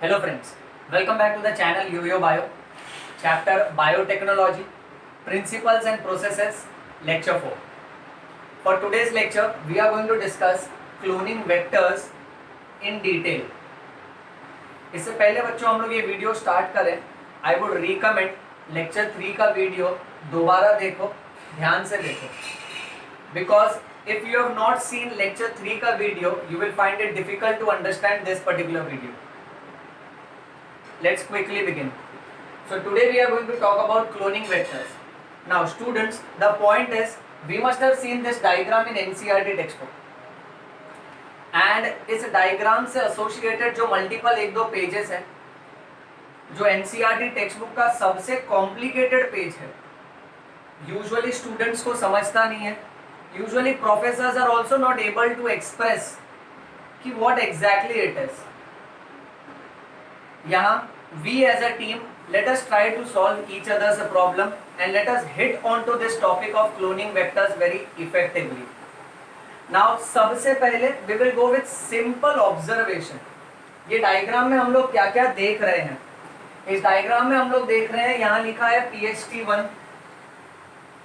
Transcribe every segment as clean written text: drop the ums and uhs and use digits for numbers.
Hello friends, welcome back to the channel UVO Bio, chapter Biotechnology, Principles and Processes, lecture 4. For today's lecture, we are going to discuss cloning vectors in detail. इससे पहले बच्चों हम लोग ये video start करें, I would recommend lecture 3 का video दोबारा देखो, ध्यान से देखो, because if you have not seen lecture 3 का video, you will find it difficult to understand this particular video. Let's quickly begin. So today we are going to talk about cloning vectors. Now students, the point is we must have seen this diagram in NCERT textbook. And इस diagram से associated जो multiple एक दो pages हैं, जो NCERT text book का सबसे complicated page है, यूजुअली स्टूडेंट्स को समझता नहीं है. Usually professors are also not able to express कि व्हाट एग्जैक्टली इट इज. यहाँ we as a team let us try to solve each other's problem and let us hit onto this topic of cloning vectors very effectively. Now सबसे पहले we will go with simple observation. ये diagram में हम लोग क्या क्या देख रहे हैं. इस डायग्राम में हम लोग देख रहे हैं, यहाँ लिखा है PHT1,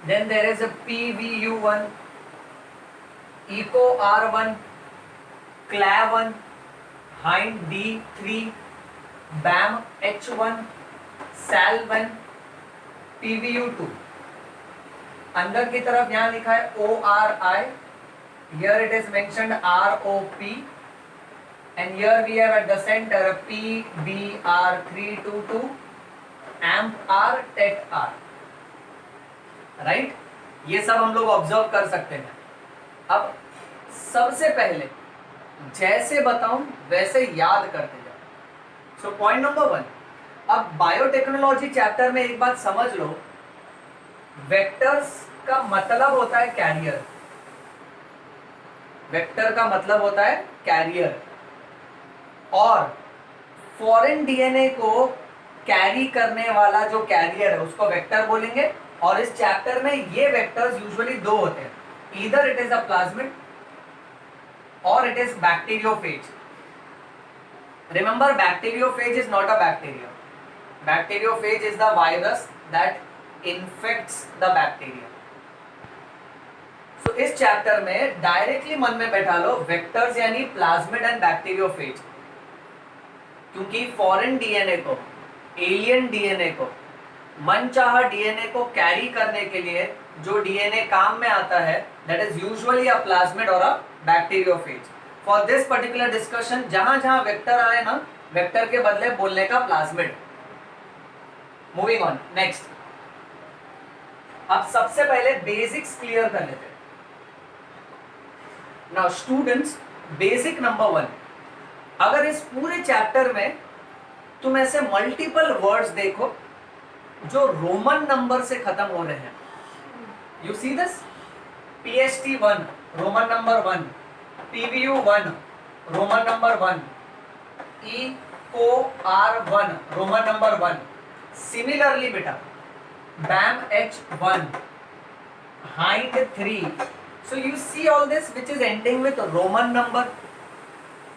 then there is a PVU1, EcoR1, CLA1, Hind D3, BAM H1, SAL1, PVU2. अंदर की तरफ यहाँ लिखा है ORI, here it is mentioned ROP, and here we have at the center PBR322, AMP-R, TET-R. Right, ये सब हम लोग ऑब्जर्व कर सकते हैं. अब सबसे पहले जैसे बताऊं वैसे याद करते जाओ. सो पॉइंट नंबर 1, अब बायोटेक्नोलॉजी चैप्टर में एक बात समझ लो, वेक्टर्स का मतलब होता है कैरियर. वेक्टर का मतलब होता है कैरियर, और फॉरेन डीएनए को कैरी करने वाला जो कैरियर है उसको वेक्टर बोलेंगे. और इस चैप्टर में ये वेक्टर्स यूजुअली दो होते हैं, either it is a plasmid और it is bacteriophage. Remember, bacteriophage is not a bacteria. Bacteriophage is the virus that infects the bacteria. So इस चैप्टर में डायरेक्टली मन में बैठा लो वेक्टर्स यानी प्लाज्मिड एंड बैक्टीरियोफेज, क्योंकि फॉरेन डीएनए को, alien DNA को, मनचाहा डीएनए को कैरी करने के लिए जो डीएनए काम में आता है, that is usually a plasmid और a bacteriophage. For this particular discussion जहां जहां वेक्टर आए ना, वेक्टर के बदले बोलने का प्लाज्मिड. Moving on next. अब सबसे पहले बेसिक्स क्लियर कर लेते हैं. नाउ स्टूडेंट्स, बेसिक नंबर 1, अगर इस पूरे चैप्टर में तुम ऐसे मल्टीपल वर्ड्स देखो जो रोमन नंबर से खत्म हो रहे हैं, you see this, PHT1 Roman number 1, PVU1 Roman number 1, EcoR1 Roman number 1. Similarly बेटा BAM H1, Hind 3. So you see all this which is ending with Roman number.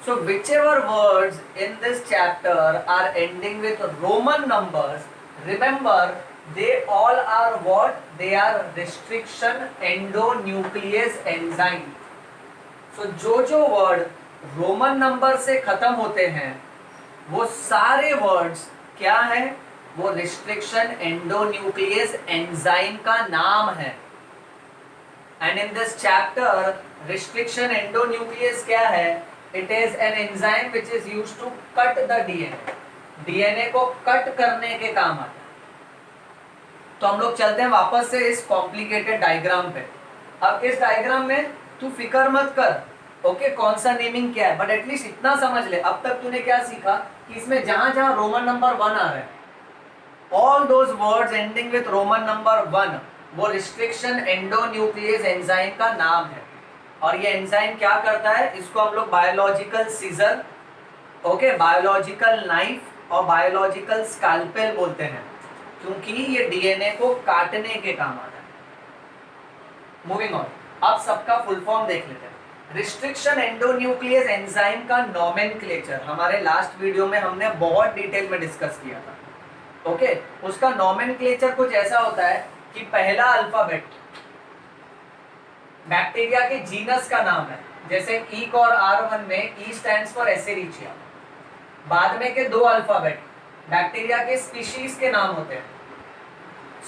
So whichever words in this chapter are ending with Roman numbers, remember they all are what? They are restriction endonuclease enzyme. So जो word Roman number से खत्म होते हैं वो सारे words क्या है? वो रिस्ट्रिक्शन एंडोन्यूक्लियस एंजाइम का नाम है. And in this chapter restriction endonuclease क्या है? It is an enzyme which is used to cut the DNA. DNA को कट करने के काम आता है. तो हम लोग चलते हैं वापस से इस कॉम्प्लिकेटेड डायग्राम पे. अब इस डायग्राम में तू फिक्र मत कर ओके कौन सा नेमिंग क्या है, बट एटलीस्ट इतना समझ ले अब तक तूने क्या सीखा कि इसमें जहां जहां रोमन नंबर 1 आ रहा है, all those words ending with Roman number 1 वो रिस्ट्रिक्शन एंडोन्यूक्लियस एंजाइम का नाम है. और ये एंजाइम क्या करता है? इसको हम लोग biological scissor, okay, biological knife और बायोलॉजिकल स्कैल्पेल बोलते हैं, क्योंकि ये डीएनए को काटने के काम आता है. मूविंग ऑन, अब सबका फुल फॉर्म देख लेते हैं. रिस्ट्रिक्शन एंडोन्यूक्लियस एंजाइम का नोमेनक्लेचर हमारे लास्ट वीडियो में हमने बहुत डिटेल में डिस्कस किया था। ओके, उसका नोमेनक्लेचर कुछ ऐसा होता है कि पहला अल्फाबेट बैक्टीरिया के जीनस का नाम है, जैसे ई और R1 में ई स्टैंड्स फॉर एसेरिचिया। बाद में के दो अल्फाबेट बैक्टीरिया के स्पीशीज के नाम होते हैं,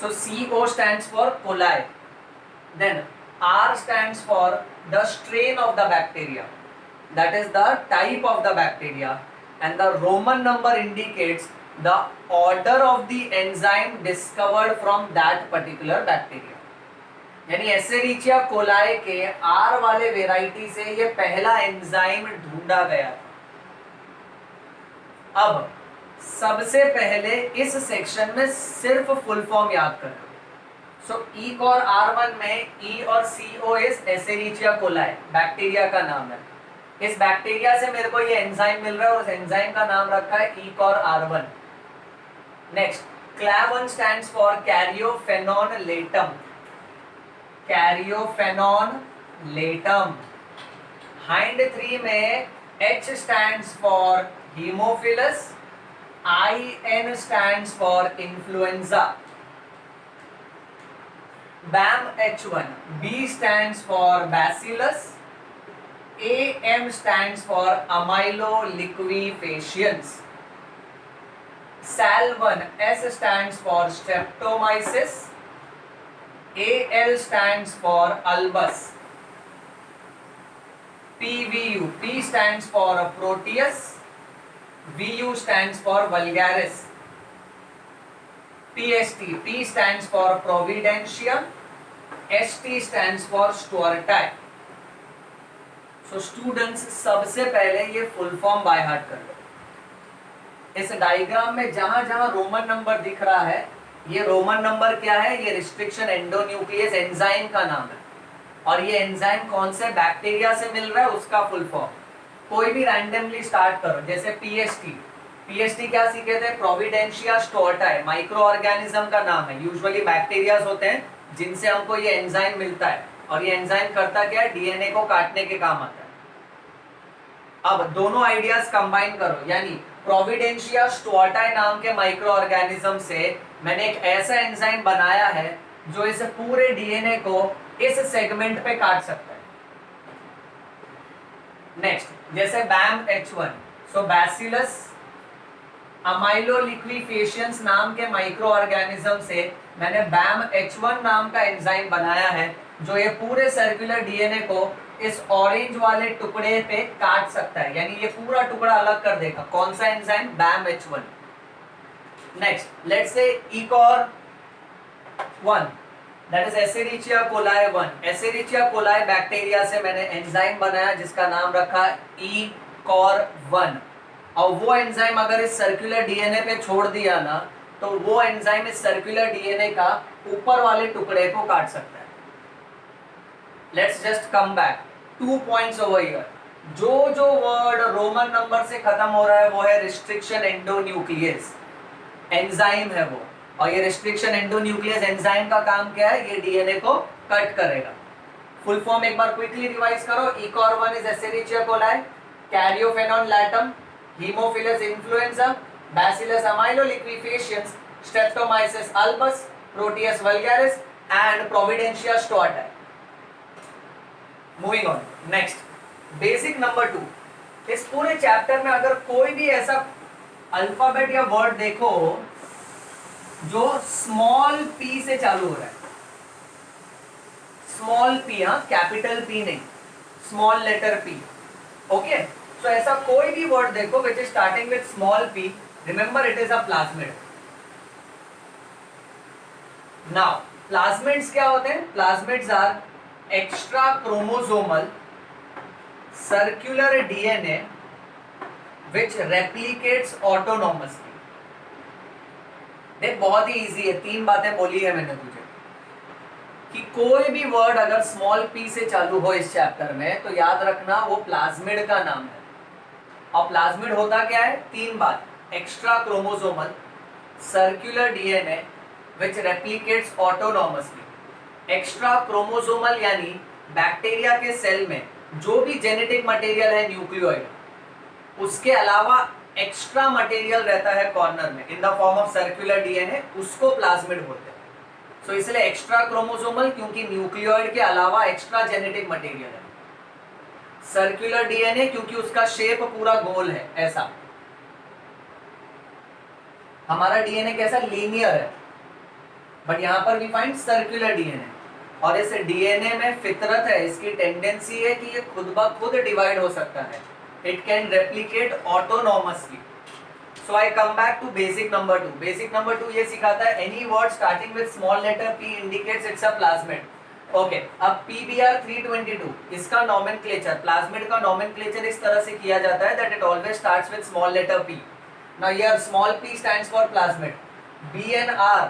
so CO stands for coli, then R stands for the strain of the bacteria, that is the type of the bacteria, and the Roman number indicates the order of the enzyme discovered from that particular bacteria. यानी एसेरिचिया coli के R वाले variety से ये पहला enzyme ढूंढा गया था। अब सबसे पहले इस सेक्शन में सिर्फ फुल फॉर्म याद करें। सो ई और R1 में ई और CO is Escherichia coli, bacteria का नाम है। इस बैक्टीरिया से मेरे को ये एंजाइम मिल रहा है और उस एंजाइम का नाम रखा है ई और R1। Next, CLAV1 stands for Caryophanon latum, Caryophanon latum. Hind 3 में H stands for Haemophilus, IN stands for influenza. BAM-H1, B stands for Bacillus, AM stands for amyloliquefaciens. SAL1, S stands for Streptomyces, AL stands for Albus. PVU, P stands for Proteus, VU stands for Vulgaris. PST, P stands for Providentia, ST stands for Stuarti. So students, सबसे पहले ये full form by heart कर लो। इस diagram में जहां जहां Roman number दिख रहा है, ये रोमन नंबर क्या है? ये रिस्ट्रिक्शन एंडोन्यूक्लियस एंजाइम का नाम है, और ये एंजाइम कौन से बैक्टीरिया से मिल रहा है उसका फुल फॉर्म। कोई भी रैंडमली स्टार्ट करो, जैसे पीएसटी क्या सीखे थे? प्रोविडेंशिया स्टोर्टाई, माइक्रो ऑर्गेनिज्म का नाम है। यूजुअली बैक्टीरियाज होते हैं जिनसे हमको ये एंजाइम मिलता है, और ये एंजाइम करता क्या है? डीएनए को काटने के काम आता है। अब दोनों आइडियाज कंबाइन करो, यानी प्रोविडेंशिया स्टोर्टाई नाम के माइक्रो ऑर्गेनिज्म से मैंने एक ऐसा एंजाइम बनाया है जो इस पूरे डीएनए को इस सेगमेंट पे काट सकता है। नेक्स्ट, जैसे BAM-H1, सो बैसिलस अमाइलोलिक्विफेशियंस नाम के माइक्रो ऑर्गेनिज्म से मैंने BAM-H1 नाम का एंजाइम बनाया है जो ये पूरे सर्कुलर डीएनए को इस ऑरेंज वाले टुकड़े पे काट सकता है, यानी ये पूरा टुकड़ा अलग कर देगा। कौन सा enzyme? BAM-H1। Next, let's say ECOR1, that is Escherichia coli 1। Escherichia coli bacteria से मैंने एंजाइम बनाया जिसका नाम रखा ECOR1, और वो एंजाइम अगर इस सर्कुलर डीएनए पे छोड़ दिया ना, तो वो एंजाइम इस सर्कुलर डीएनए का ऊपर वाले टुकड़े को काट सकता है। Let's just come back 2 points over here. जो वर्ड रोमन नंबर से खत्म हो रहा है वो है रिस्ट्रिक्शन एंडोन्यूक्लियस एंजाइम है वो, और ये रिस्ट्रिक्शन एंडोन्यूक्लियस एंजाइम का काम क्या है? ये डीएनए को कट करेगा। फुल फॉर्म एक बार क्विकली रिवाइज करो। ECOR1 is Escherichia coli, Caryophanon latum, Haemophilus influenza, Bacillus ameyloliquefaciens, Streptomyces albus, Proteus vulgaris, and Providentia storti. Moving on, next, basic number 2. इस पूरे चैप्टर में अगर कोई भी ऐसा अल्फाबेट या वर्ड देखो जो स्मॉल p से चालू हो रहा है, स्मॉल p, हाँ, कैपिटल P नहीं, small letter p, okay. So, ऐसा कोई भी वर्ड देखो which is starting with small p, remember it is a plasmid. Now, plasmids क्या होते हैं? Plasmids are extra chromosomal circular DNA which replicates autonomously. देख, बहुत ही इजी है, 3 बातें बोली है मैंने तुझे कि कोई भी वर्ड अगर स्मॉल p से चालू हो इस चैप्टर में तो याद रखना वो प्लाज्मिड का नाम है। और प्लाज्मिड होता क्या है? 3 बात, extra chromosomal circular DNA which replicates autonomously. Extra chromosomal यानी बैक्टीरिया के सेल में जो भी जेनेटिक मटेरियल है न्यूक्लियोइड, उसके अलावा एक्स्ट्रा मटेरियल रहता है कॉर्नर में in the form of circular DNA, उसको प्लाज्मिड बोलते हैं। सो इसलिए एक्स्ट्रा क्रोमोसोमल क्योंकि न्यूक्लियोइड के अलावा एक्स्ट्रा जेनेटिक मटेरियल है, सर्कुलर डीएनए क्योंकि उसका शेप पूरा गोल है ऐसा। हमारा डीएनए कैसा लीनियर है, बट यहां पर वी फाइंड सर्कुलर डीएनए। और इस डीएनए में फितरत है, इसकी टेंडेंसी है कि ये खुद ब खुद डिवाइड हो सकता है, it can replicate autonomously. So I come back to basic number 2। Basic number 2 ये सिखाता है any word starting with small letter p indicates it's a plasmid. Okay, अब PBr 322 इसका नोमेनक्लेचर, प्लाज्मिड का नोमेनक्लेचर इस तरह से किया जाता है that it always starts with small letter p। Now here small p stands for plasmid, BNR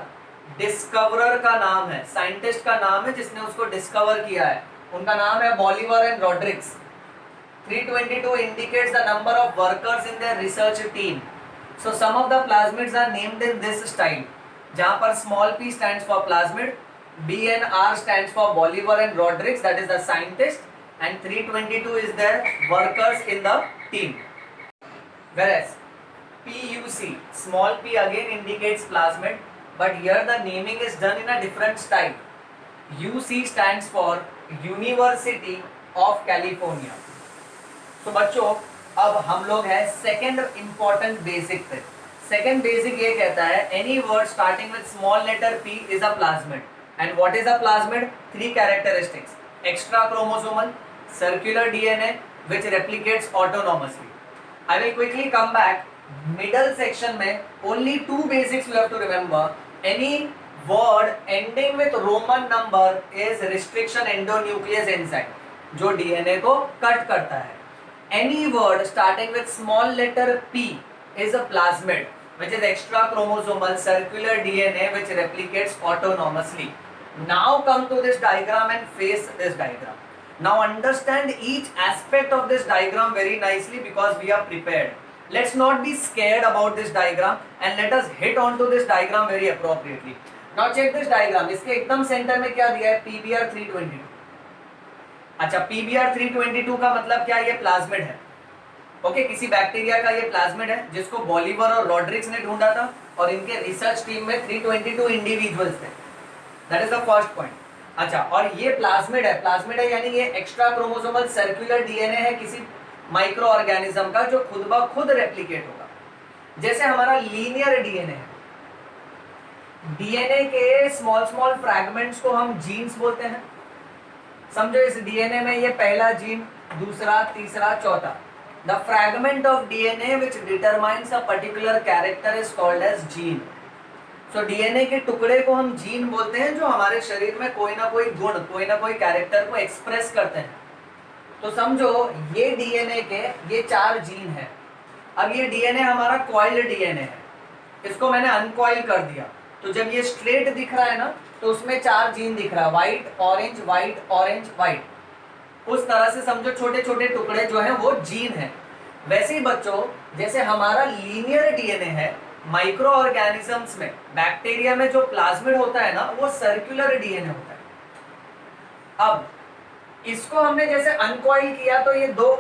discoverer का नाम है, साइंटिस्ट का नाम है जिसने उसको डिस्कवर किया है, उनका नाम है बॉलिवर and Rodrigues. 322 indicates the number of workers in their research team. So some of the plasmids are named in this style, जहाँ पर small p stands for plasmid, BNR stands for Bolivar and Rodericks, that is the scientist, and 322 is their workers in the team. Whereas PUC, small p again indicates plasmid, but here the naming is done in a different style. UC stands for University of California. तो बच्चों अब हम लोग हैं second important basic पे। Second basic ये कहता है any word starting with small letter p is a plasmid. And what is a plasmid? 3 characteristics, extra chromosomal, circular DNA which replicates autonomously. I will quickly come back. Middle section में only 2 basics you have to remember. Any word ending with Roman number is restriction endonuclease enzyme, जो DNA को cut करता है। Any word starting with small letter p is a plasmid, which is extra chromosomal circular DNA which replicates autonomously. Now come to this diagram and face this diagram. Now understand each aspect of this diagram very nicely because we are prepared. Let's not be scared about this diagram and let us hit onto this diagram very appropriately. Now check this diagram. इसके एकदम centre में क्या दिया है? PBr 322। अच्छा, PBr 322 का मतलब क्या? ये प्लाज्मिड है। ओके, किसी बैक्टीरिया का ये प्लाज्मिड है जिसको बॉलिवर और रॉड्रिक्स ने ढूंढा था और इनके रिसर्च टीम में 322 इंडिविजुअल्स थे। That is the first point. अच्छा, और ये प्लाज्मिड है यानी ये एक्स्ट्रा क्रोमोसोमल सर्कुलर डीएनए है किसी माइक्रो ऑर्गेनिज्म का जो खुद ब खुद रेप्लिकेट होगा। जैसे हमारा लीनियर डीएनए है, डीएनए के स्मॉल स्मॉल फ्रैगमेंट्स को हम जीन्स बोलते हैं। समझो इस डीएनए में ये पहला जीन, दूसरा, तीसरा, चौथा। The fragment of DNA which determines a particular character is called as gene. So DNA के टुकड़े को हम जीन बोलते हैं जो हमारे शरीर में कोई ना कोई गुण, कोई ना कोई कैरेक्टर को एक्सप्रेस करते हैं। तो समझो ये डीएनए के ये 4 जीन है। अब ये डीएनए हमारा कॉइल्ड डीएनए है, इसको मैंने अनकॉइल कर दिया, तो जब ये स्ट्रेट दिख रहा है ना तो उसमें 4 जीन दिख रहा है, white orange white orange white. उस तरह से समझो छोटे छोटे टुकड़े जो हैं वो जीन है। वैसे ही बच्चों जैसे हमारा लीनियर डीएनए है, माइक्रो ऑर्गेनिजम्स में, बैक्टीरिया में जो प्लाज्मिड होता है ना वो सर्कुलर डीएनए होता है। अब इसको हमने जैसे अनकॉइल किया तो ये 2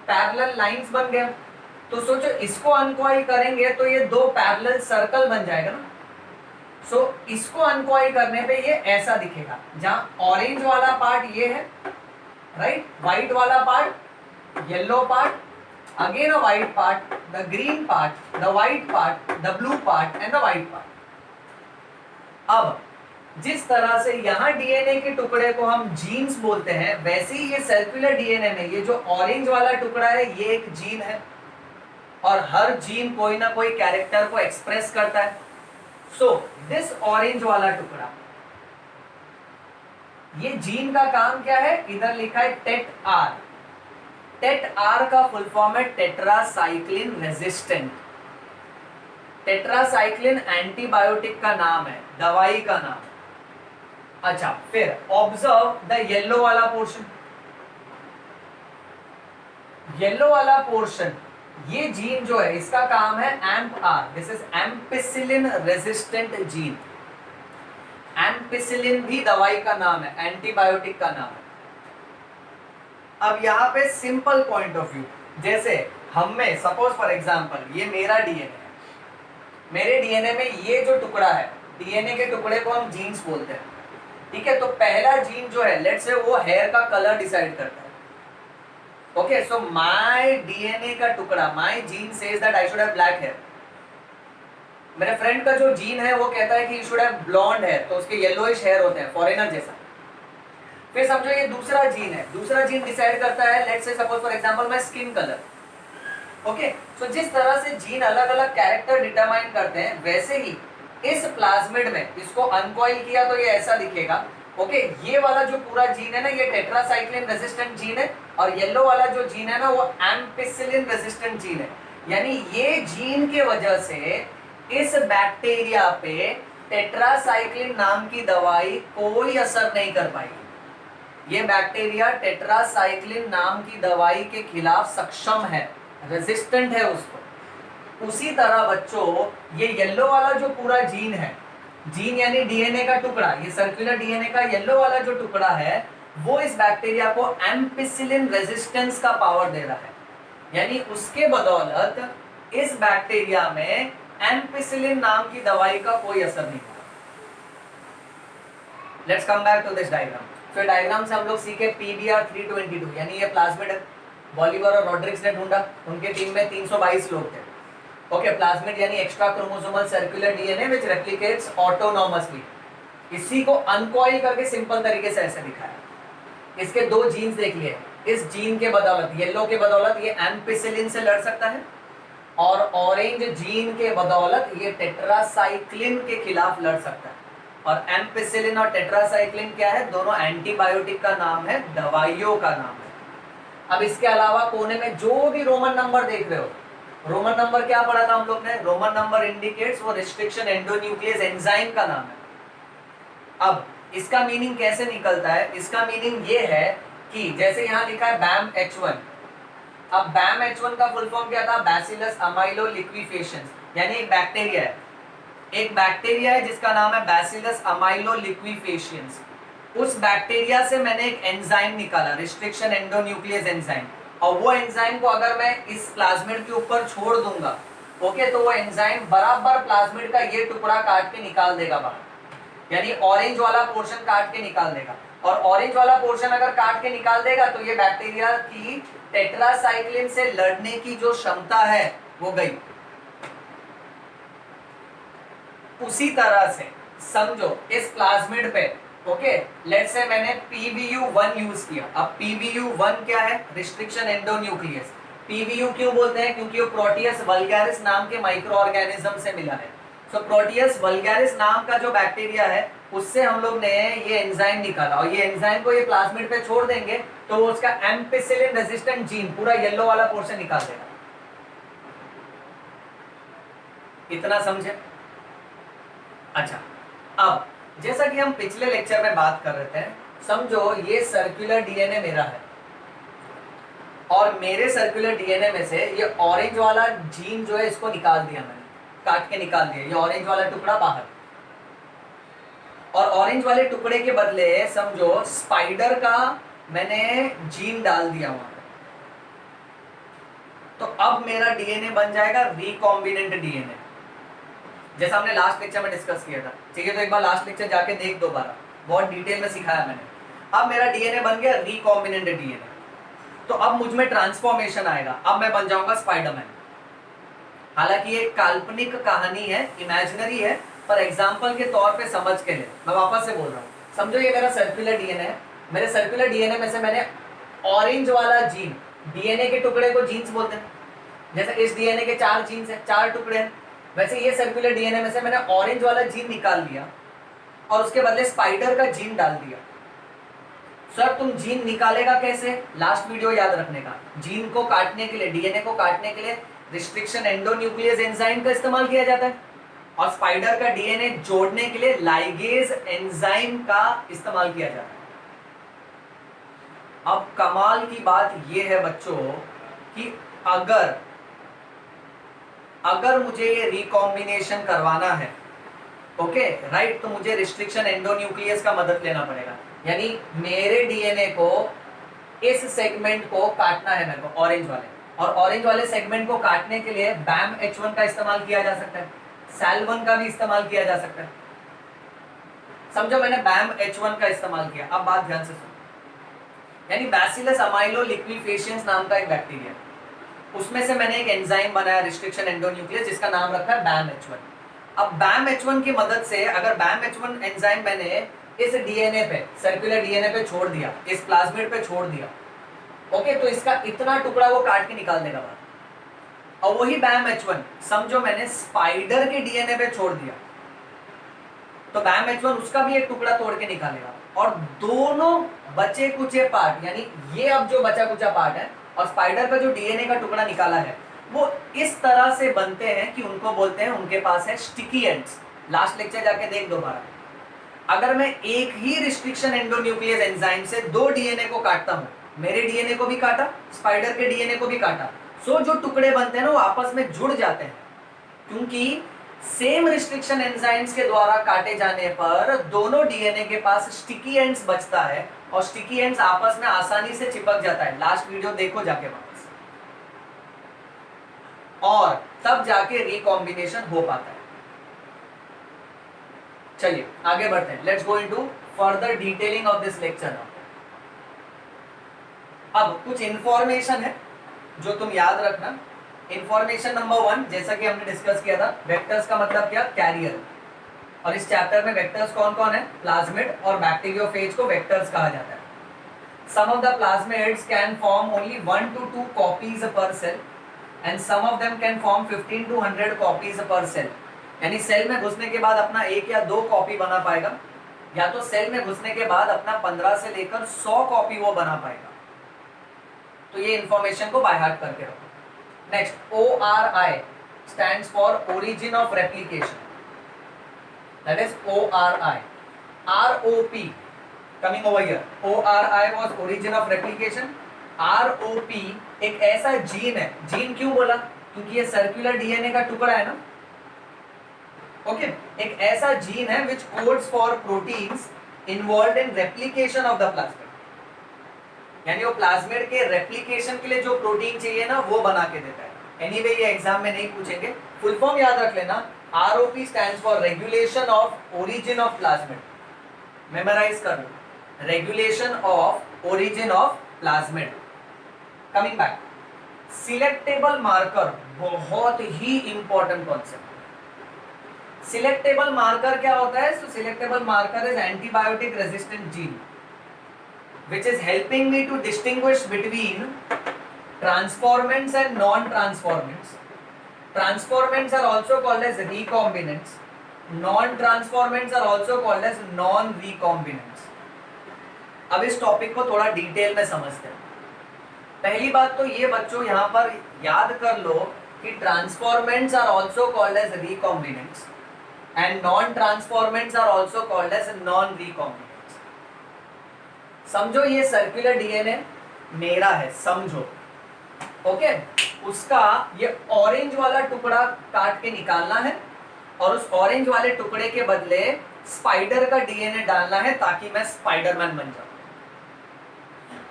पैरेलल लाइंस बन गया। तो सोचो इसको अनकॉइल करेंगे तो ये 2 पैरेलल सर्कल बन जाएगा ना। सो इसको अनकॉइल करने पे ये ऐसा दिखेगा, जहां ऑरेंज वाला पार्ट ये है, राइट, व्हाइट वाला part, yellow part, again a white part, the green part, the white part, the blue part and the white part. अब जिस तरह से यहाँ डीएनए के टुकड़े को हम जीन्स बोलते हैं, वैसे ही ये सर्कुलर डीएनए में ये जो ऑरेंज वाला टुकड़ा है ये एक जीन है और हर जीन कोई ना कोई कैरेक्टर को एक्सप्रेस करता है। सो दिस ऑरेंज वाला टुकड़ा, ये जीन का काम क्या है? इधर लिखा है टेट आर। टेट आर का फुल फॉर्म है टेट्रासाइक्लिन रेजिस्टेंट। टेट्रासाइक्लिन एंटीबायोटिक का नाम है, दवाई का नाम। अच्छा, फिर ऑब्जर्व द येलो वाला पोर्शन। येलो वाला पोर्शन, ये जीन जो है इसका काम है amp R. This is ampicillin resistant gene. Ampicillin भी दवाई का नाम है, एंटीबायोटिक का नाम है। अब यहाँ पे सिंपल पॉइंट ऑफ व्यू, जैसे हम में सपोज फॉर एग्जांपल ये मेरा डीएनए है, मेरे डीएनए में ये जो टुकड़ा है, डीएनए के टुकड़े को हम जीन्स बोलते हैं, ठीक है। तो पहला जीन जो है लेट्स से वो हेयर का कलर डिसाइड करता है। ओके, सो माय डीएनए का टुकड़ा, my gene says that I should have black hair. मेरे फ्रेंड का जो जीन है वो कहता है कि you should have blonde hair, तो उसके येलोइश हेयर होते हैं, फॉरेनर जैसा। फिर समझो ये दूसरा जीन है, दूसरा जीन डिसाइड करता है let's say suppose for example my skin colour. Okay, so जिस तरह से जीन अलग अलग कैरेक्टर डिटरमाइन करते हैं, वैसे ही इस प्लाज्मिड में इसको अनकॉइल किया तो ये ऐसा दिखेगा। ओके, ये वाला जो पूरा जीन है ना, ये टेट्रासाइक्लिन रेजिस्टेंट जीन है, और येलो वाला जो जीन है ना वो एम्पिसिलिन रेजिस्टेंट जीन है। यानी ये जीन के वजह से इस बैक्टीरिया पे टेट्रासाइक्लिन नाम की दवाई कोई असर नहीं कर पाएगी। ये बैक्टीरिया टेट्रासाइक्लिन नाम की दवाई के खिलाफ सक्षम है, रेजिस्टेंट है उसको। उसी तरह बच्चों ये येलो वाला जो पूरा जीन है, जीन यानी डीएनए का टुकड़ा, ये सर्कुलर डीएनए का येलो वाला जो टुकड़ा है वो इस बैक्टीरिया को एम्पिसिलिन रेजिस्टेंस का पावर दे रहा है। यानी उसके बदौलत इस बैक्टीरिया में एम्पिसिलिन नाम की दवाई का कोई असर नहीं होगा। Let's come back to this diagram. तो डायग्राम से हम लोग सीखे PBr 322, यानी ये प्लाज्मिड है। बॉलिवर और रॉड्रिक्स ने ढूंढा, उनके टीम में 322 लोग थे। ओके, प्लाज्मिड यानी extra chromosomal circular DNA which replicates autonomously. इसी को अनकॉइल करके सिंपल तरीके से ऐसे दिखाया। इसके दो जीन्स देख लिए, इस जीन के बदौलत, येलो के बदौलत ये एम्पिसिलिन से लड़ सकता है, और ऑरेंज जीन के बदौलत ये टेट्रासाइक्लिन के खिलाफ लड़ सकता है। और एम्पिसिलिन और टेट्रासाइक्लिन क्या है? दोनों एंटीबायोटिक का नाम है, दवाइयों का नाम है। अब इसके अलावा कोने में जो भी रोमन नंबर देख रहे हो, रोमन नंबर क्या पढ़ा था हम लोग ने? रोमन नंबर इंडिकेट्स वो रिस्ट्रिक्शन एंडोन्यूक्लियस एंजाइम का नाम है। अब इसका मीनिंग कैसे निकलता है? इसका मीनिंग ये है कि जैसे यहाँ लिखा है BAMH1, अब BAMH1 का फुल फॉर्म क्या था? बैसिलस अमाइलो लिक्विफेशंस, यानी एक बैक्टीरिया है, एक बैक्टीरिया है जिसका नाम है बैसिलस अमाइलो लिक्विफेशंस। उस बैक्टीरिया से मैंने एक एंजाइम निकाला, रिस्ट्रिक्शन एंडोन्यूक्लियस एंजाइम, और वो एंजाइम को अगर मैं इस प्लाज्मिड के ऊपर छोड़ दूंगा, ओके, तो वो एंजाइम बराबर प्लाज्मिड का ये टुकड़ा काट के निकाल देगा बाहर, यानी ऑरेंज वाला पोर्शन काट के निकाल देगा। और ऑरेंज वाला पोर्शन अगर काट के निकाल देगा तो ये बैक्टीरिया की टेट्रासाइक्लिन से लड़ने की जो क्षमता है वो गई। उसी तरह से समझो इस प्लाज्मिड पे, ओके, लेट्स से मैंने PVU1 यूज किया। अब PVU1 क्या है? Restriction endonuclease. PVU क्यों बोलते हैं? क्योंकि वो प्रोटियस वल्गैरिस नाम के माइक्रो ऑर्गेनिज्म से मिला है। सो प्रोटियस वल्गैरिस नाम का जो बैक्टीरिया है उससे हम लोग ने ये एंजाइम निकाला, और ये एंजाइम को ये प्लाज्मिड पे छोड़ देंगे तो वो उसका एम्पिसिलिन रेजिस्टेंट जीन, पूरा येलो वाला पोर्शन निकाल देगा। इतना समझे? अच्छा, अब जैसा कि हम पिछले लेक्चर में बात कर रहे थे, समझो ये सर्कुलर डीएनए मेरा है, और मेरे सर्कुलर डीएनए में से ये ऑरेंज वाला जीन जो है इसको निकाल दिया मैंने, काट के निकाल दिया, ये ऑरेंज वाला टुकड़ा बाहर, और ऑरेंज वाले टुकड़े के बदले समझो स्पाइडर का मैंने जीन डाल दिया वहां पे, तो अब मेरा डीएनए बन जाएगा रिकॉम्बिनेंट डीएनए, जैसा हमने लास्ट लेक्चर में डिस्कस किया था। ठीक है, तो एक बार लास्ट लेक्चर जाके देख दोबारा, बहुत डिटेल में सिखाया मैंने। अब मेरा डीएनए बन गया रिकॉम्बिनेंट डीएनए, तो अब मुझ में ट्रांसफॉर्मेशन आएगा, अब मैं बन जाऊंगा स्पाइडरमैन। हालांकि ये काल्पनिक कहानी है, इमेजिनरी है, पर एग्जाम्पल के तौर पे समझ के लिए मैं वापस से बोल रहा हूँ। समझो ये मेरा सर्कुलर डीएनए है, मेरे सर्कुलर डीएनए में से मैंने ऑरेंज वाला जीन, डीएनए के टुकड़े को जीन्स बोलते हैं, जैसे इस डीएनए के 4 जीन्स हैं, 4 टुकड़े हैं, वैसे ये सर्कुलर डीएनए में से मैंने ऑरेंज वाला जीन निकाल लिया और उसके बदले स्पाइडर का जीन डाल दिया। सर तुम जीन निकालेगा कैसे? लास्ट वीडियो याद रखने का। जीन को काटने के लिए, डीएनए को काटने के लिए रिस्ट्रिक्शन एंडोन्यूक्लियस एंजाइम का इस्तेमाल किया जाता है, और स्पाइडर का डीएनए जोड़ने के लिए लाइगेज एंजाइम का इस्तेमाल किया जाता है। अब कमाल की बात यह है बच्चों कि अगर मुझे ये रिकॉम्बिनेशन करवाना है, ओके राइट, तो मुझे रिस्ट्रिक्शन एंडोन्यूक्लियस का मदद लेना पड़ेगा। यानी मेरे डीएनए को इस सेगमेंट को काटना है मेरे को, ऑरेंज वाले, और ऑरेंज वाले सेगमेंट को काटने के लिए बैम H1 का इस्तेमाल किया जा सकता है, SAL1 का भी इस्तेमाल किया जा सकता है। समझो मैंने बैम H1 का इस्तेमाल किया, अब बात ध्यान से सुनो। यानी बैसिलस अमाइलो लिक्विफेशियंस नाम का एक बैक्टीरिया, उसमें से मैंने एक एंजाइम बनाया रिस्ट्रिक्शन एंडोन्यूक्लियस, जिसका नाम रखा है बैम H1। अब बैम H1 की मदद से अगर बैम H1 एंजाइम मैंने इस डीएनए पे, सर्कुलर डीएनए पे छोड़ दिया, इस प्लाज्मिड पे छोड़ दिया, ओके, तो इसका इतना टुकड़ा वो काट के निकाल देगा बाहर। और वही बैम H1 समझो मैंने स्पाइडर के डीएनए पे छोड़ दिया, तो बैम H1 उसका भी एक टुकड़ा तोड़ के निकालेगा, और दोनों बचे कुचे पार्ट, यानी ये अब जो बचा कुचा पार्ट है और स्पाइडर का जो डीएनए का टुकड़ा निकाला है, वो इस तरह से बनते हैं कि उनको बोलते हैं, उनके पास है स्टिकी एंड्स। लास्ट लेक्चर जाके देख दोबारा। अगर मैं एक ही रिस्ट्रिक्शन एंडोन्यूक्लियस एंजाइम से दो डीएनए को काटता हूं, मेरे डीएनए को भी काटा, स्पाइडर के डीएनए को भी काटा, सो जो टुकड़े बनते हैं ना वो आपस में जुड़ जाते हैं, क्योंकि सेम रिस्ट्रिक्शन एंजाइम्स के द्वारा काटे जाने पर दोनों डीएनए के पास स्टिकी एंड्स बचता है, और स्टिकी एंड्स आपस में आसानी से चिपक जाता है। लास्ट वीडियो देखो जाके वापस, और तब जाके रिकॉम्बिनेशन हो पाता है। चलिए आगे बढ़ते हैं, let's go into further detailing of this lecture now. अब कुछ इंफॉर्मेशन है जो तुम याद रखना। इंफॉर्मेशन नंबर 1, जैसा कि हमने डिस्कस किया था, वेक्टर्स का मतलब क्या, कैरियर। और इस चैप्टर में वेक्टर्स कौन कौन है, प्लाज्मिड और बैक्टीरियोफेज को वेक्टर्स कहा जाता है। Some of the plasmids can form only 1 to 2 copies per cell, and some of them can form 15 to 100 copies per cell. यानी सेल में घुसने के बाद अपना 1 या 2 कॉपी बना पाएगा, या तो सेल में घुसने के बाद अपना 15 से लेकर 100 कॉपी वो बना पाएगा। तो ये इंफॉर्मेशन को बाय हार्ट करके रखो। Next, ORI stands for origin of replication, that is ORI. ROP, coming over here, ORI was origin of replication. ROP एक ऐसा जीन है, जीन क्यों बोला, क्योंकि ये सर्कुलर डीएनए का टुकड़ा है ना, ओके, एक ऐसा जीन है which codes for proteins involved in replication of the plasmid। यानी वो प्लाज्मिड के रेप्लिकेशन के लिए जो प्रोटीन चाहिए ना वो बना के देता है। एनीवे ये एग्जाम में नहीं पूछेंगे, फुल फॉर्म याद रख लेना। ROP stands for regulation of origin of plasmid, memorise कर लो, regulation of origin of plasmid. Coming back, selectable marker बहुत ही इंपॉर्टेंट कॉन्सेप्ट। सिलेक्टेबल मार्कर क्या होता है? So selectable marker is antibiotic resistant gene which is helping me to distinguish between transformants and non-transformants. Transformants are also called as recombinants. Non-transformants are also called as non-recombinants. अब इस topic को थोड़ा detail में समझते हैं। पहली बात तो ये बच्चों यहाँ पर याद कर लो कि transformants are also called as recombinants and non transformants are also called as non recombinants. समझो ये सर्कुलर डीएनए मेरा है, समझो, ओके, उसका ये ऑरेंज वाला टुकड़ा काट के निकालना है, और उस ऑरेंज वाले टुकड़े के बदले स्पाइडर का डीएनए डालना है ताकि मैं स्पाइडरमैन बन जाऊं।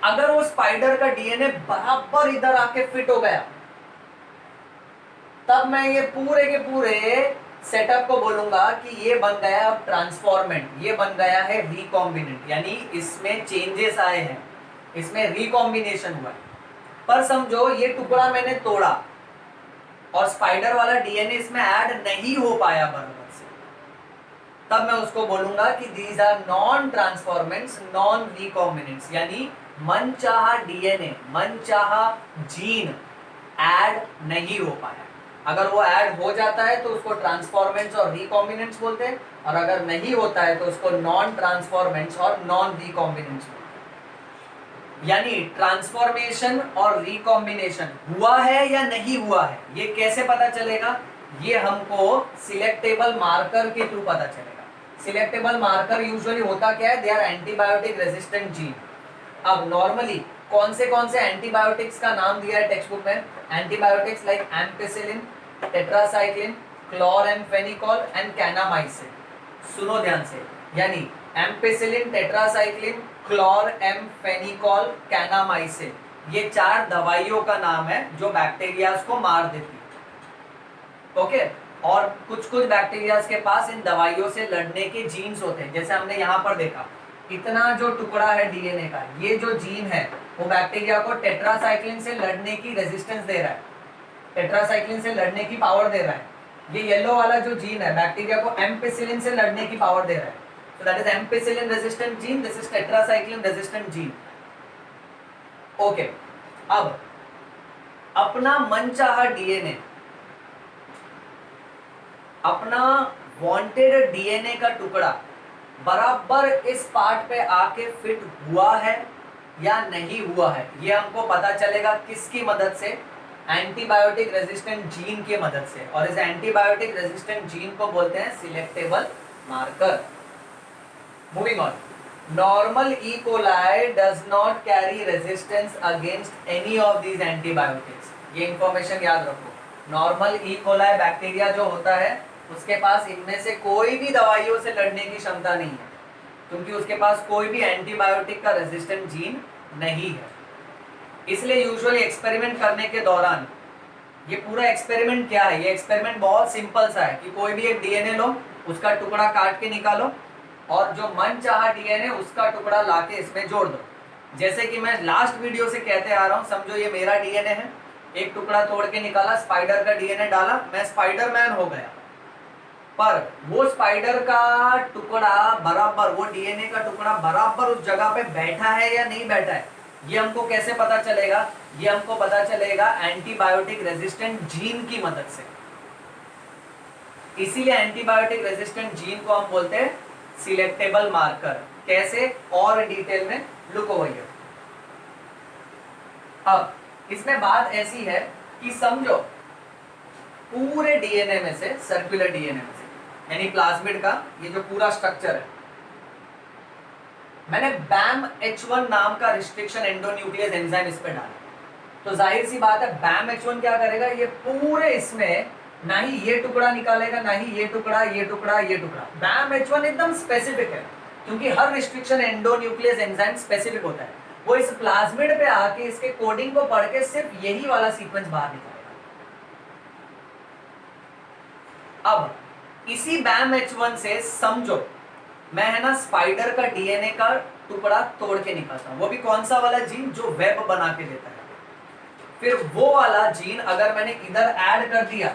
अगर वो स्पाइडर का डीएनए बराबर इधर आके फिट हो गया, तब मैं ये पूरे के पूरे सेटअप को बोलूंगा कि ये बन गया अब ट्रांसफॉर्मेंट, ये बन गया है रिकॉम्बिनेंट, यानी इसमें चेंजेस आए हैं, इसमें रिकॉम्बिनेशन हुआ है। पर समझो ये टुकड़ा मैंने तोड़ा और स्पाइडर वाला डीएनए इसमें ऐड नहीं हो पाया बराबर से, तब मैं उसको बोलूंगा कि these are non transformants, non recombinants, यानी मनचाहा डीएनए, मनचाहा जीन ऐड नहीं हो पाया। अगर वो ऐड हो जाता है तो उसको ट्रांसफॉर्मेंट्स और रिकॉम्बिनेंट्स बोलते हैं, और अगर नहीं होता है तो उसको नॉन ट्रांसफॉर्मेंट्स और नॉन रिकॉम्बिनेंट्स बोलते हैं। यानी ट्रांसफॉर्मेशन और रिकॉम्बिनेशन हुआ है या नहीं हुआ है, ये कैसे पता चलेगा? ये हमको सिलेक्टेबल मार्कर के थ्रू पता चलेगा। सिलेक्टेबल मार्कर यूजुअली होता क्या है? They are antibiotic resistant gene. अब नॉर्मली कौन से एंटीबायोटिक्स का नाम दिया है टेक्स्ट बुक में? Antibiotics like ampicillin, tetracycline, chloramphenicol and kanamycin. सुनो ध्यान से, यानी एम्पिसिलिन, टेट्रासाइक्लिन, क्लोरएम्फेनिकॉल, कैनामाइसिन, ये 4 दवाइयों का नाम है जो बैक्टीरियाज को मार देती है। ओके, और कुछ कुछ बैक्टीरियाज के पास इन दवाइयों से लड़ने के जीन्स होते हैं। जैसे हमने यहाँ पर देखा, इतना जो टुकड़ा है डीएनए का, ये जो जीन है वो बैक्टीरिया को टेट्रासाइक्लिन से लड़ने की रेजिस्टेंस दे रहा है, टेट्रासाइक्लिन से लड़ने की पावर दे रहा है। ये येलो वाला जो जीन है बैक्टीरिया को एम्पिसिलिन से लड़ने की पावर दे रहा है। So that is ampicillin resistant gene, this is tetracycline resistant gene. Okay, अब अपना मनचाहा डीएनए, अपना वांटेड डीएनए का टुकड़ा बराबर इस पार्ट पे आके फिट हुआ है या नहीं हुआ है, ये हमको पता चलेगा किसकी मदद से? एंटीबायोटिक रेजिस्टेंट जीन की मदद से। और इस एंटीबायोटिक रेजिस्टेंट जीन को बोलते हैं selectable marker. Moving on, normal E. coli does not carry resistance against any of these antibiotics. ये इंफॉर्मेशन याद रखो। Normal E. coli बैक्टीरिया जो होता है उसके पास इनमें से कोई भी दवाइयों से लड़ने की क्षमता नहीं है, क्योंकि उसके पास कोई भी एंटीबायोटिक का रेजिस्टेंट जीन नहीं है। इसलिए यूजुअली एक्सपेरिमेंट करने के दौरान, ये पूरा एक्सपेरिमेंट क्या है? ये एक्सपेरिमेंट बहुत सिंपल सा है कि कोई भी एक डीएनए लो, उसका टुकड़ा काट के निकालो और जो मनचाहा डीएनए उसका टुकड़ा लाके इसमें जोड़ दो। जैसे कि मैं लास्ट वीडियो से कहते आ रहा हूं, समझो ये मेरा डीएनए है, एक टुकड़ा तोड़ के निकाला, स्पाइडर का डीएनए डाला, मैं स्पाइडरमैन हो गया। पर वो स्पाइडर का टुकड़ा बराबर, वो डीएनए का टुकड़ा बराबर उस जगह पे बैठा है या नहीं बैठा है, ये हमको कैसे पता चलेगा? ये हमको पता चलेगा एंटीबायोटिक रेजिस्टेंट जीन की मदद से। इसीलिए एंटीबायोटिक रेजिस्टेंट जीन को हम बोलते हैं सिलेक्टेबल मार्कर। कैसे? और डिटेल में लुक ओवर हियर। अब इसमें बात ऐसी है कि समझो पूरे डीएनए में से, सर्कुलर डीएनए में से, यानी प्लाज्मिड का ये जो पूरा स्ट्रक्चर है, मैंने BAMH1 नाम का रिस्ट्रिक्शन एंडोन्यूक्लियस एंजाइम इस पे डाला, तो जाहिर सी बात है BAMH1 क्या करेगा? ये पूरे इसमें ना ही ये टुकड़ा निकालेगा, ना ही ये टुकड़ा, ये टुकड़ा, ये टुकड़ा। BAMH1 एकदम स्पेसिफिक है, क्योंकि हर रिस्ट्रिक्शन एंडोन्यूक्लियस एंजाइम स्पेसिफिक होता है। वो इस प्लाज्मिड पे आके इसके कोडिंग को पढ़ के सिर्फ यही वाला सीक्वेंस बाहर निकालेगा। अब इसी BAMH1 से समझो मैं है ना स्पाइडर का डीएनए का टुकड़ा तोड़ के निकालता हूं, वो भी कौन सा वाला जीन? जो वेब बना के देता है। फिर वो वाला जीन अगर मैंने इधर ऐड कर दिया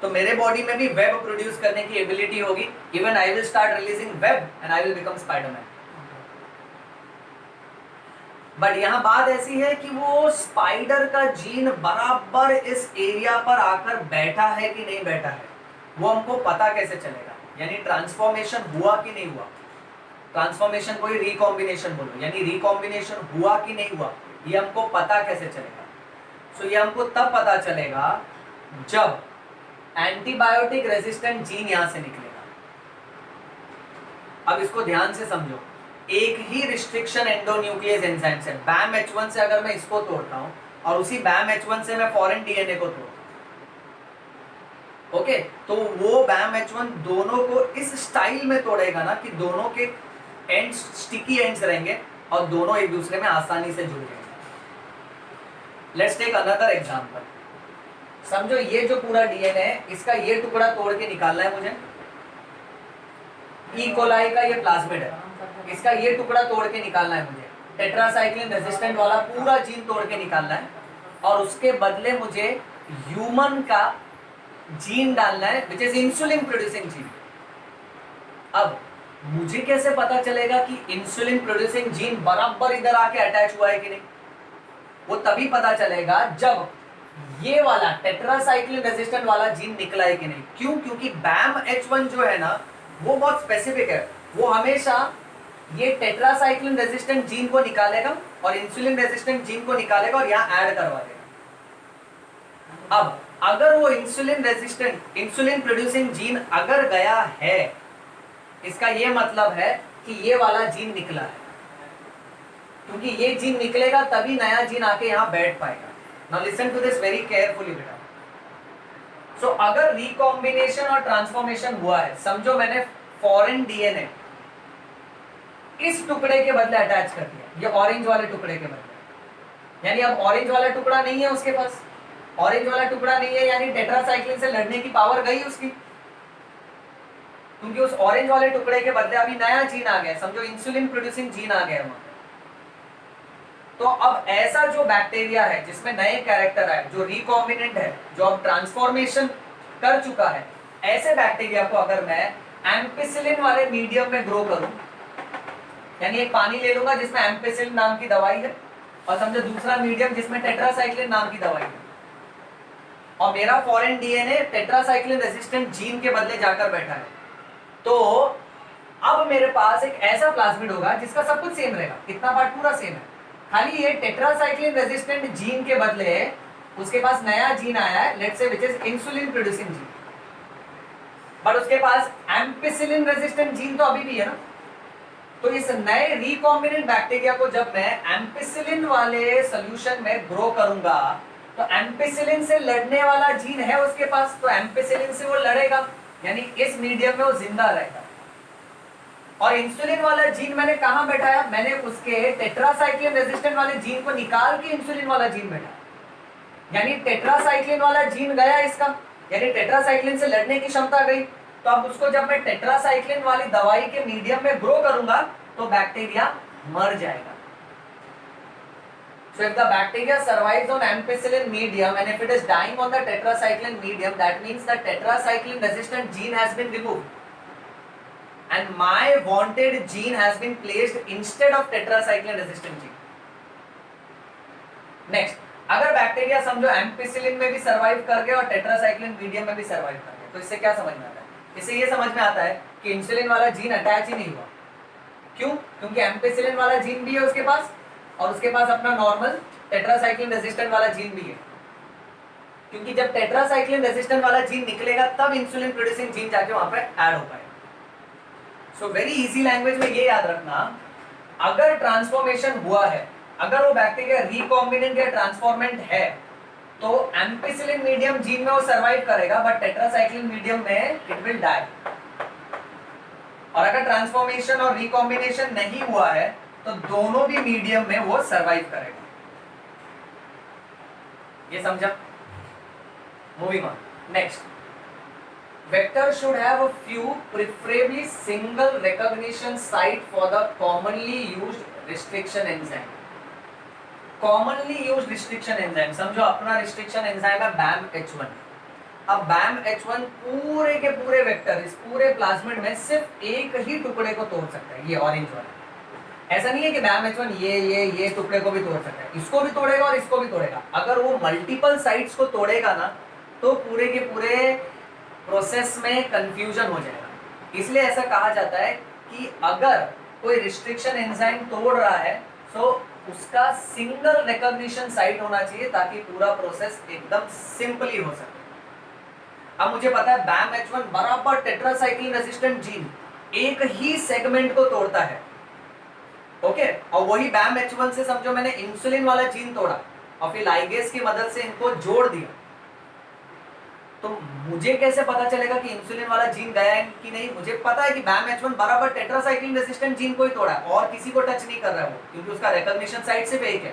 तो मेरे बॉडी में भी वेब प्रोड्यूस करने की एबिलिटी होगी। Even I will start releasing web and I will become Spiderman. But यहां बात ऐसी है कि वो स्पाइडर का जीन बराबर इस एरिया पर आकर बैठा है कि नहीं बैठा है, वो हमको पता कैसे चलेगा? यानी ट्रांसफॉर्मेशन हुआ कि नहीं हुआ। ट्रांसफॉर्मेशन कोई रिकॉम्बिनेशन बोलो, यानी रिकॉम्बिनेशन हुआ कि नहीं हुआ, ये हमको पता कैसे चलेगा? सो ये हमको तब पता चलेगा जब एंटीबायोटिक रेजिस्टेंट जीन यहां से निकलेगा। अब इसको ध्यान से समझो, एक ही रिस्ट्रिक्शन एंडोन्यूक्लियस एंजाइम से, BAMH1 से अगर मैं इसको तोड़ता हूं और उसी BAMH1 से मैं फॉरेन डीएनए को तोड़ता हूं, ओके, तो वो BAMH1 दोनों को इस स्टाइल में तोड़ेगा ना कि दोनों के एंड्स स्टिकी एंड्स रहेंगे और दोनों एक दूसरे में आसानी से जुड़ जाएंगे। Let's take another example. समझो ये जो पूरा डीएनए है, इसका ये टुकड़ा तोड़ के निकालना है मुझे। E. coli का ये प्लाज्मिड है, इसका ये टुकड़ा तोड़ के निकालना है मुझे। टेट्रासाइक्लिन रेजिस्टेंट वाला पूरा जीन तोड़ के निकालना है और उसके बदले मुझे ह्यूमन का जीन डालना है, which is insulin producing gene. अब मुझे कैसे पता चलेगा कि इंसुलिन प्रोड्यूसिंग जीन बराबर इधर आके अटैच हुआ है कि नहीं? वो तभी पता चलेगा जब ये वाला टेट्रासाइक्लिन रेजिस्टेंट वाला जीन निकला है कि नहीं। क्यों? क्योंकि BAMH1 जो है ना वो बहुत स्पेसिफिक है, वो हमेशा ये टेट्रासाइक्लिन रेजिस्टेंट जीन को निकालेगा और इंसुलिन रेजिस्टेंट जीन को निकालेगा और यहाँ ऐड करवा देगा। अब अगर वो insulin resistant, insulin producing gene अगर गया है, इसका ये मतलब है कि ये वाला जीन निकला है, क्योंकि ये जीन निकलेगा तभी नया जीन आके यहां बैठ पाएगा। Now listen to this very carefully बेटा। सो अगर रिकॉम्बिनेशन और ट्रांसफॉर्मेशन हुआ है, समझो मैंने फॉरेन डीएनए इस टुकड़े के बदले अटैच कर दिया, ये ऑरेंज वाले टुकड़े के बदले। यानी अब ऑरेंज वाला टुकड़ा नहीं है उसके पास, ऑरेंज वाला टुकड़ा नहीं है, यानी टेट्रासाइक्लिन से लड़ने की पावर गई उसकी, क्योंकि उस ऑरेंज वाले टुकड़े के बदले अभी नया जीन आ गया, समझो इंसुलिन प्रोड्यूसिंग जीन आ गया वहां। तो अब ऐसा जो बैक्टीरिया है जिसमें नए कैरेक्टर आए, जो रिकॉम्बिनेंट है, जो अब ट्रांसफॉर्मेशन कर चुका है, ऐसे बैक्टीरिया को अगर मैं एम्पिसिलिन वाले मीडियम में ग्रो करूं, यानी एक पानी ले लूंगा जिसमें एम्पिसिलिन नाम की दवाई है, और समझो दूसरा मीडियम जिसमें टेट्रासाइक्लिन नाम की दवाई है, और मेरा foreign DNA tetracycline resistant gene के बदले जाकर बैठा है, तो अब मेरे पास एक ऐसा प्लाज्मिड होगा जिसका सब कुछ सेम रहेगा, इतना पार्ट पूरा सेम है, खाली ये टेट्रासाइक्लिन रेजिस्टेंट जीन के बदले उसके पास नया जीन आया है, लेट्स से which is insulin producing gene, but उसके पास एम्पिसिलिन रेजिस्टेंट जीन तो अभी भी है ना। तो इस नए रिकॉम्बिनेंट बैक्टीरिया को जब मैं एम्पिसिलिन वाले सॉल्यूशन में ग्रो करूंगा, तो एम्पिसिलिन से लड़ने वाला जीन है उसके पास, तो एम्पिसिलिन से वो लड़ेगा, यानी इस मीडियम में वो जिंदा रहेगा। और इंसुलिन वाला जीन मैंने कहां बैठाया, मैंने उसके टेट्रासाइक्लिन रेजिस्टेंट वाले जीन को निकाल के इंसुलिन वाला जीन बैठाया, यानी टेट्रासाइक्लिन वाला जीन गया इसका, यानी टेट्रासाइक्लिन से लड़ने की क्षमता गई। तो अब उसको जब मैं टेट्रासाइक्लिन वाली दवाई के मीडियम में ग्रो करूंगा तो बैक्टीरिया मर जाएगा। So if the bacteria survives on ampicillin medium and if it is dying on the tetracycline medium, that means the tetracycline resistant gene has been removed and my wanted gene has been placed instead of tetracycline resistant gene. Next, अगर bacteria समझो ampicillin में भी survive कर गए और tetracycline medium में भी survive कर गए, तो इससे क्या समझ में आता है? इससे ये समझ में आता है कि इंसुलिन वाला जीन अटैच ही नहीं हुआ। क्यों? क्योंकि एम्पिसिलिन वाला जीन भी है उसके पास और उसके पास अपना नॉर्मल टेट्रासाइक्लिन रेजिस्टेंट वाला जीन भी है, क्योंकि जब टेट्रासाइक्लिन रेजिस्टेंट वाला जीन निकलेगा तब इंसुलिन प्रोड्यूसिंग जीन जाके वहां पे ऐड हो पाएगा। सो वेरी इजी लैंग्वेज में ये याद रखना, अगर ट्रांसफॉर्मेशन हुआ है, अगर वो बैक्टीरिया रिकॉम्बिनेंट या ट्रांसफॉर्मेंट है, तो एम्पिसिलिन मीडियम जीन में वो सर्वाइव करेगा, बट टेट्रासाइक्लिन मीडियम में इट विल डाई। और अगर ट्रांसफॉर्मेशन और रिकॉम्बिनेशन नहीं हुआ है तो दोनों भी मीडियम में वो सर्वाइव करेगा। ये समझा? Moving on, next, vector should have a few preferably single recognition site for the commonly used restriction enzyme. commonly used restriction enzyme, समझो अपना restriction enzyme है BAMH1। अब BAMH1 पूरे के पूरे वेक्टर, इस पूरे प्लाज्मिड में सिर्फ एक ही टुकड़े को तोड़ सकता है, ये ऑरेंज वाला। ऐसा नहीं है कि BAMH1 ये टुकड़े को भी तोड़ सकता है, इसको भी तोड़ेगा और इसको भी तोड़ेगा। अगर वो मल्टीपल साइट्स को तोड़ेगा ना, तो पूरे के पूरे प्रोसेस में कंफ्यूजन हो जाएगा। इसलिए ऐसा कहा जाता है कि अगर कोई रिस्ट्रिक्शन एंजाइम तोड़ रहा है तो उसका सिंगल रिकॉग्निशन साइट होना चाहिए, ताकि पूरा प्रोसेस एकदम सिंपली हो सके। अब मुझे पता है BAMH1 बराबर टेट्रासाइक्लिन रेजिस्टेंट जीन एक ही सेगमेंट को तोड़ता है, ओके, और वही BAMH1 से समझो मैंने इंसुलिन वाला जीन तोड़ा और फिर लाइगेज की मदद से इनको जोड़ दिया, तो मुझे कैसे पता चलेगा कि इंसुलिन वाला जीन गया है कि नहीं? मुझे पता है कि BAMH1 बराबर टेट्रासाइक्लिन रेजिस्टेंट जीन को ही तोड़ा है और किसी को टच नहीं कर रहा है वो, क्योंकि उसका रिकॉग्निशन साइट सिर्फ एक है।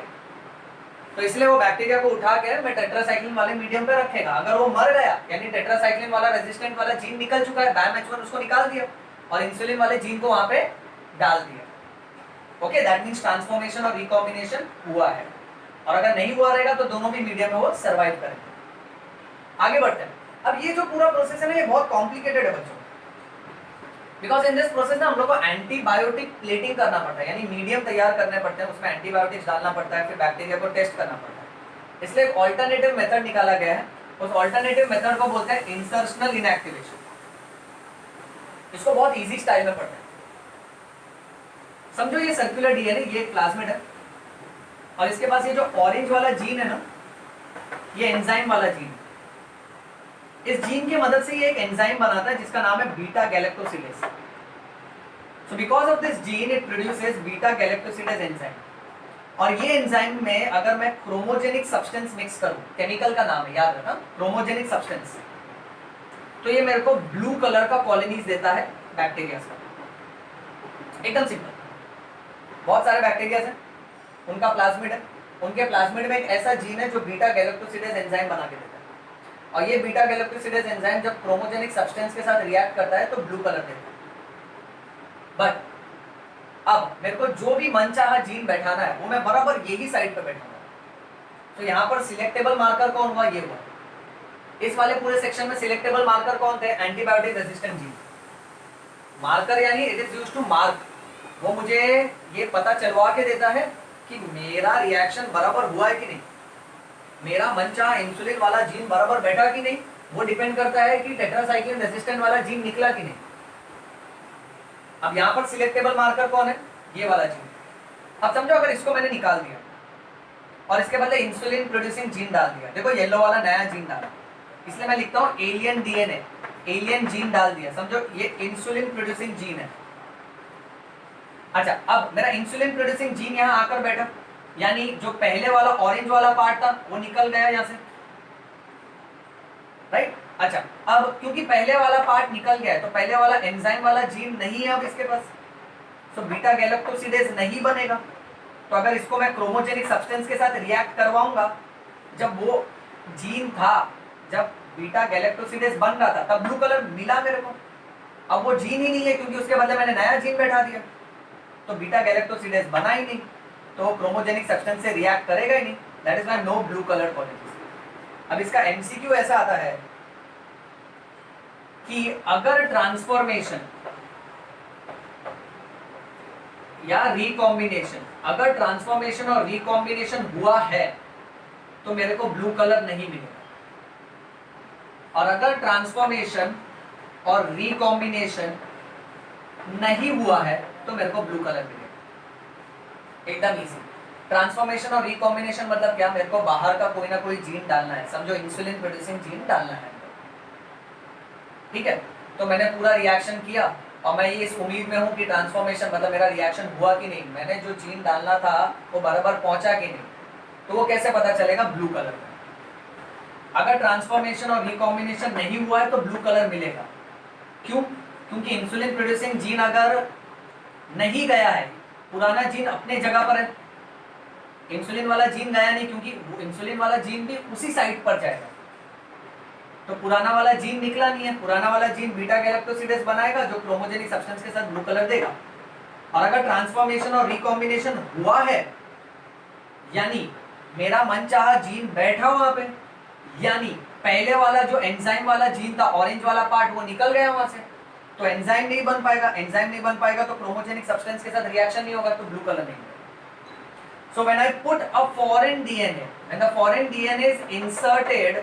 तो इसलिए वो बैक्टीरिया को उठा के मैं टेट्रासाइक्लिन वाले मीडियम पे रखेगा। अगर वो मर गया, यानी टेट्रासाइक्लिन वाला रेजिस्टेंट वाला जीन निकल चुका है, BAMH1 उसको निकाल दिया और इंसुलिन वाले जीन को वहां पे डाल दिया। ओके, दैट मींस ट्रांसफॉर्मेशन और रिकॉम्बिनेशन हुआ है। और अगर नहीं हुआ रहेगा तो दोनों भी मीडियम में वो सर्वाइव करेंगे। आगे बढ़ते हैं। अब ये जो पूरा प्रोसेस है ना, ये बहुत कॉम्प्लिकेटेड है बच्चों, बिकॉज इन दिस प्रोसेस ना हम लोग को एंटीबायोटिक प्लेटिंग करना पड़ता है, यानी मीडियम तैयार करने पड़ते हैं, उसमें एंटीबायोटिक्स डालना पड़ता है, फिर बैक्टीरिया को टेस्ट करना पड़ता है। इसलिए एक ऑल्टरनेटिव मेथड निकाला गया है, उस ऑल्टरनेटिव मेथड को बोलते हैं इंसर्शनल इनएक्टिवेशन। इसको बहुत इजी स्टाइल में पढ़ते हैं। समझो ये सर्कुलर डीएनए, ये एक प्लाज्मिड है और इसके पास ये जो ऑरेंज वाला जीन है ना, ये एंजाइम वाला जीन है। इस जीन की मदद से ये एक एंजाइम बनाता है जिसका नाम है beta galactosidase. So because of this gene it produces beta galactosidase enzyme. और ये एंजाइम में अगर मैं क्रोमोजेनिक सब्सटेंस मिक्स करूं, केमिकल का नाम है, याद रखना, क्रोमोजेनिक सब्सटेंस, तो ये मेरे को ब्लू कलर का कॉलोनीज देता है बैक्टीरिया का। एकदम सिंपल। बहुत सारे बैक्टीरिया हैं, उनका प्लाज्मिड है, उनके प्लाज्मिड में एक ऐसा जीन है जो बीटा गैलेक्टोसिडेज एंजाइम बना के देता है, और ये बीटा गैलेक्टोसिडेज एंजाइम जब क्रोमोजेनिक सब्सटेंस के साथ रिएक्ट करता है तो ब्लू कलर देता है। बट अब मेरे को जो भी मनचाहा जीन बैठाना है वो मैं बराबर यही साइड पे बैठाऊंगा। तो यहाँ पर सिलेक्टेबल मार्कर कौन हुआ, ये हुआ। इस वाले पूरे सेक्शन में सिलेक्टेबल मार्कर कौन थे, एंटीबायोटिक रेजिस्टेंट जीन। मार्कर यानी it is used to mark, वो मुझे ये पता चलवा के देता है कि मेरा रिएक्शन बराबर हुआ है कि नहीं, मेरा मनचाहा इंसुलिन वाला जीन बराबर बैठा कि नहीं, वो डिपेंड करता है कि टेट्रासाइक्लिन रेजिस्टेंट वाला जीन निकला कि नहीं। अब यहाँ पर सिलेक्टेबल मार्कर कौन है, ये वाला जीन। अब समझो अगर इसको मैंने निकाल दिया और इसके बदले इंसुलिन प्रोड्यूसिंग जीन डाल दिया, देखो येलो वाला नया जीन डाला, इसलिए मैं लिखता हूँ एलियन डीएनए, एलियन जीन डाल दिया, समझो ये इंसुलिन प्रोड्यूसिंग जीन है। अच्छा, अब मेरा इंसुलिन प्रोड्यूसिंग जीन यहाँ आकर बैठा, यानी जो पहले वाला ऑरेंज वाला पार्ट था वो निकल गया यहाँ से, राइट। अच्छा, अब क्योंकि पहले वाला पार्ट निकल गया है तो पहले वाला एंजाइम वाला जीन नहीं है अब इसके पास, तो बीटा गैलेक्टोसिडेज नहीं बनेगा। तो अगर इसको मैं क्रोमोजेनिक सब्सटेंस के साथ रिएक्ट करवाऊंगा, जब वो जीन था, जब बीटा गैलेक्टोसिडेज बन रहा था तब ब्लू कलर मिला मेरे को। अब वो जीन ही नहीं है क्योंकि उसके बदले मैंने नया जीन बैठा दिया, तो बीटा गैलेक्टोसिडेज बना ही नहीं, तो क्रोमोजेनिक सब्सटेंस से रिएक्ट करेगा ही नहीं। That is why no blue colour qualities. अब इसका एमसीक्यू ऐसा आता है कि अगर ट्रांसफॉर्मेशन या रिकॉम्बिनेशन, अगर ट्रांसफॉर्मेशन और रिकॉम्बिनेशन हुआ है तो मेरे को ब्लू कलर नहीं मिलेगा, और अगर ट्रांसफॉर्मेशन और रिकॉम्बिनेशन नहीं हुआ है तो मेरे को ब्लू कलर मिलेगा। एकदम इजी। ट्रांसफॉर्मेशन और रिकॉम्बिनेशन मतलब क्या, मेरे को बाहर का कोई ना कोई जीन डालना है, समझो इंसुलिन प्रोड्यूसिंग जीन डालना है, ठीक है। तो मैंने पूरा रिएक्शन किया और मैं ये इस उम्मीद में हूँ कि ट्रांसफॉर्मेशन मतलब मेरा रिएक्शन हुआ कि नहीं, मैंने जो जीन डालना था वो बराबर पहुंचा कि नहीं, तो वो कैसे पता चलेगा, ब्लू कलर में। अगर ट्रांसफॉर्मेशन और रिकॉम्बिनेशन नहीं हुआ है तो ब्लू कलर मिलेगा। क्यों, क्योंकि इंसुलिन प्रोड्यूसिंग जीन अगर नहीं गया है, पुराना जीन अपने जगह पर है, इंसुलिन वाला जीन गया नहीं, क्योंकि इंसुलिन वाला जीन भी उसी साइट पर जाएगा, तो पुराना वाला जीन निकला नहीं है, पुराना वाला जीन बीटा गैलेक्टोसिडेज बनाएगा जो क्रोमोजेनिक सब्सटेंस के साथ ब्लू कलर देगा। और अगर ट्रांसफॉर्मेशन और रिकॉम्बिनेशन हुआ है, यानी मेरा मनचाहा जीन बैठा वहां पे, यानी पहले वाला जो एंजाइम वाला जीन था, ऑरेंज वाला पार्ट, वो निकल गया वहां से, तो एंजाइम नहीं बन पाएगा, एंजाइम नहीं बन पाएगा तो क्रोमोजेनिक सब्सटेंस के साथ रिएक्शन नहीं होगा, तो ब्लू कलर नहीं होगा। So when I put a foreign DNA, when the foreign DNA is inserted,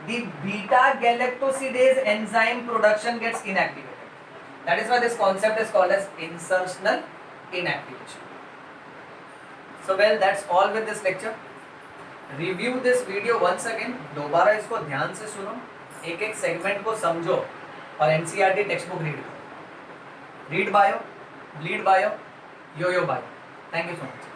the beta galactosidase enzyme production gets inactivated. That is why this concept is called as insertional inactivation. So well, that's all with this lecture. Review this video once again. दोबारा इसको ध्यान से सुनो, एक एक segment को समझो और NCERT टेक्स्ट बुक रीड करो। Read bio, bleed bio, yo yo bio. Thank you so much.